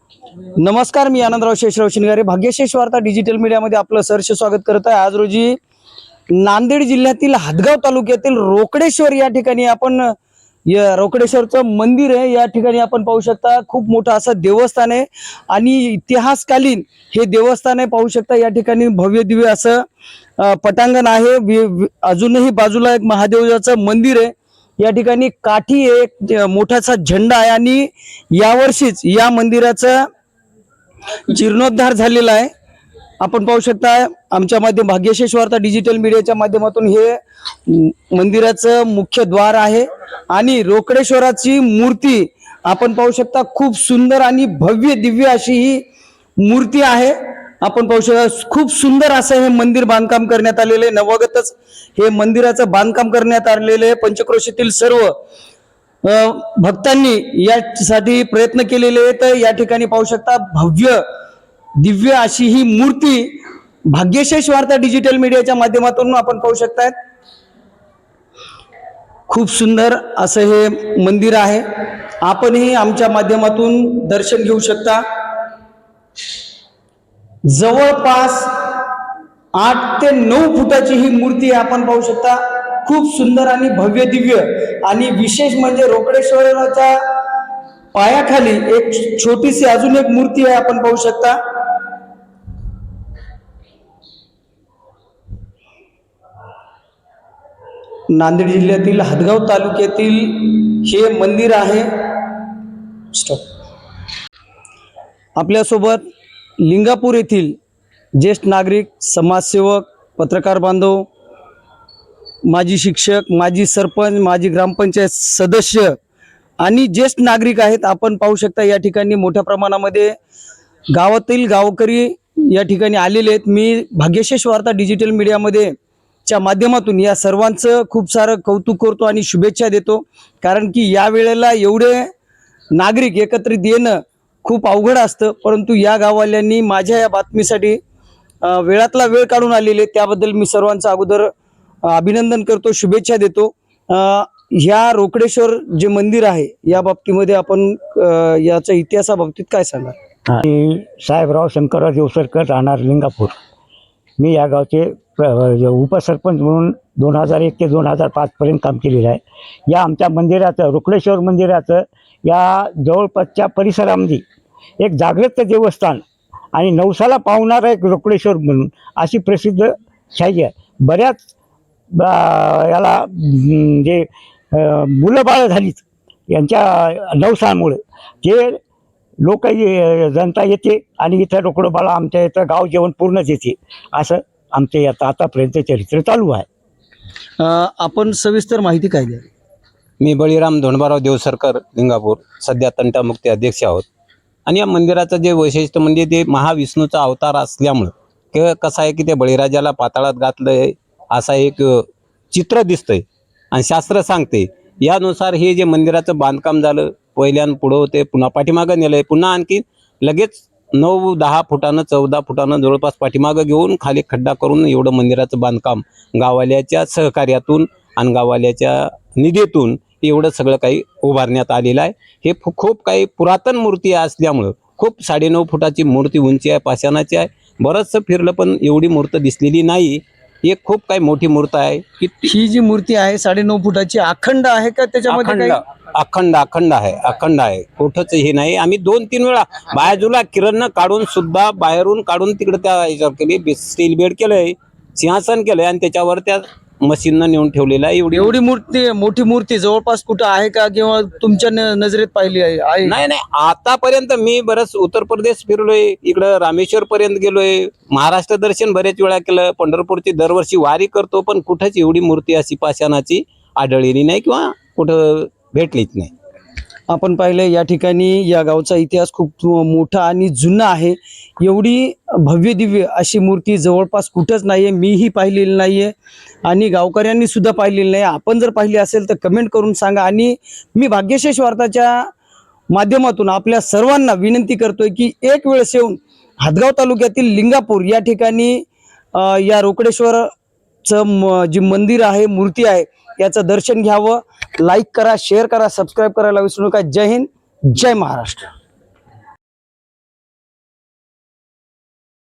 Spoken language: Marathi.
नमस्कार, मी आनंदराव शेषराव शिंगारे. भाग्यशेष वार्ता डिजिटल मीडियामध्ये आपलं सहर्ष स्वागत करत आहे. आज रोजी नांदेड जिल्ह्यातील हदगाव तालुक्यातील रोकडेश्वर या ठिकाणी आपण या रोकडेश्वरचं मंदिर आहे. या ठिकाणी आपण पाहू शकता खूप मोठं असं देवस्थान आहे आणि इतिहासकालीन हे देवस्थान आहे. पाहू शकता या ठिकाणी भव्य दिव्य असं पटांगण आहे. अजूनही बाजूला एक महादेवाचं मंदिर आहे. या ठिकाणी काठी एक मोठासा झेंडा आहे आणि यावर्षीच या मंदिराचा जीर्णोद्धार झालेला आहे. आपण पाहू शकता आमच्या माध्यम भाग्यशेष वार्ता डिजिटल मीडियाच्या माध्यमातून हे मंदिराचं मुख्य द्वार आहे आणि रोकडेश्वराची मूर्ती आपण पाहू शकता. खूप सुंदर आणि भव्य दिव्य अशी ही मूर्ती आहे. आपण पाहू शकता खूप सुंदर असं हे मंदिर बांधकाम करण्यात आलेलं आहे. नवगतच हे मंदिराचं बांधकाम करण्यात आलेलं आहे. पंचक्रोशीतील सर्व भक्तांनी यासाठी प्रयत्न केलेले आहेत. या ठिकाणी पाहू शकता भव्य दिव्य अशी ही मूर्ती भाग्यशेष वार्ता डिजिटल मीडियाच्या माध्यमातून आपण पाहू शकताय. खूप सुंदर असं हे मंदिर आहे. आपणही आमच्या माध्यमातून दर्शन घेऊ शकता. जवळपास 8 ते 9 फुटाची ही मूर्ती आपण पाहू शकता. खूप सुंदर आणि भव्य दिव्य आणि विशेष म्हणजे रोकडेश्वराच्या पायाखाली एक छोटीशी अजून एक मूर्ती आहे. आपण पाहू शकता. नांदेड जिल्ह्यातील हदगाव तालुक्यातील हे मंदिर आहे. आपल्यासोबत लिंगापूर येथील ज्येष्ठ नागरिक, समाजसेवक, पत्रकार बांधव, माजी शिक्षक, माजी सरपंच, माजी ग्रामपंचायत सदस्य आणि ज्येष्ठ नागरिक आहेत. आपण पाहू शकता या ठिकाणी मोठ्या प्रमाणामध्ये गावातील गावकरी या ठिकाणी आलेले आहेत. मी भाग्यशेष वार्ता डिजिटल मीडियामध्ये च्या माध्यमातून या सर्वांचं खूप सारं कौतुक करतो आणि शुभेच्छा देतो. कारण की या वेळेला एवढे नागरिक एकत्रित येणं खूप अवघड असतं, परंतु या गाववाल्यांनी माझ्या या बातमीसाठी वेळातला वेळ काढून आलेले, त्याबद्दल मी सर्वांचं अगोदर अभिनंदन करतो, शुभेच्छा देतो. ह्या रोकडेश्वर जे मंदिर आहे या बाबतीमध्ये आपण याच्या इतिहासाबाबतीत काय सांगाल? साहेबराव शंकरराव देवसरकर, राहणार लिंगापूर. मी या गावचे उपसरपंच म्हणून 2001 ते 2005 पर्यंत काम केलेलं आहे. या आमच्या मंदिराचं, रोकडेश्वर मंदिराचं या जवळपासच्या परिसरामध्ये एक जागृत देवस्थान आणि नवसाला पावणारा एक रोकडेश्वर म्हणून अशी प्रसिद्ध शाही आहे. बऱ्याच याला जे मुलं बाळं झालीत यांच्या नवसामुळे ते लोक जनता येते आणि इथं रोकडं बाळा आमच्या इथं गाव जेवण पूर्णच येते. असं आमचे आतापर्यंत चरित्र चालू आहे. आपण सविस्तर माहिती काय द्या? मी बळीराम धोंडबाराव देवसरकर, लिंगापूर, सध्या तंटामुक्ती अध्यक्ष आहोत. आणि या मंदिराचं जे वैशिष्ट्य म्हणजे ते महाविष्णूचा अवतार असल्यामुळं कसं आहे की ते बळीराजाला पाताळात घातलंय असा एक चित्र दिसतंय आणि शास्त्र सांगते. यानुसार हे जे मंदिराचं बांधकाम झालं, पहिल्यान पुढं होते, पुन्हा पाठीमागं नेलंय, पुन्हा आणखी लगेच 9-10 फुटानं 14 फुटानं जवळपास पाठीमागं घेऊन खाली खड्डा करून एवढं मंदिराचं बांधकाम गावाल्याच्या सहकार्यातून आणि गावाल्याच्या निधीतून एवढं सगळं काही उभारण्यात आलेलं आहे. हे खूप काही पुरातन मूर्ती असल्यामुळं खूप 9.5 फुटाची मूर्ती उंची आहे, पाषाणाची आहे. बरंचसं फिरलं पण एवढी मूर्त दिसलेली नाही. एक खूप काही मोठी मूर्त आहे की ही जी मूर्ती आहे 9.5 फुटाची अखंड आहे का? त्याच्यामध्ये अखंड आहे, अखंड आहे. कुठंच हे नाही. आम्ही 2-3 वेळा बाजूला किरण काढून सुद्धा बाहेरून काढून तिकडे त्या ह्याच्यावर केली, स्टील बेड केलंय, सिंहासन केलंय आणि त्याच्यावर त्या मशीननं नेऊन ठेवलेलं आहे. एवढी मूर्ती, मोठी मूर्ती जवळपास कुठं आहे का किंवा तुमच्या नजरेत पाहिली आहे? नाही, आतापर्यंत मी बरंच उत्तर प्रदेश फिरलोय, इकडं रामेश्वर पर्यंत गेलोय, महाराष्ट्र दर्शन बरेच वेळा केलं, पंढरपूरची दरवर्षी वारी करतो, पण कुठंच एवढी मूर्ती अशी पाषाणाची आढळलेली नाही किंवा कुठं भेटलीच नाही. आपण पाहिले या ठिकाणी या गावचा इतिहास खूप मोठा आणि जुना आहे. एवढी भव्य दिव्य अशी मूर्ती जवळपास कुठंच नाहीये. मीही पाहिलेली नाहीये आणि गावकऱ्यांनी सुद्धा पाहिलेली नाही. आपण जर पाहिली असेल तर कमेंट करून सांगा. आणि मी भाग्यशेष वार्ताच्या माध्यमातून आपल्या सर्वांना विनंती करतोय की एक वेळेस येऊन हदगाव तालुक्यातील लिंगापूर या ठिकाणी या रोकडेश्वरचं जी मंदिर आहे, मूर्ती आहे, याचं दर्शन घ्यावं. लाईक करा, शेअर करा, सबस्क्राईब करायला विसरू नका. जय हिंद, जय महाराष्ट्र.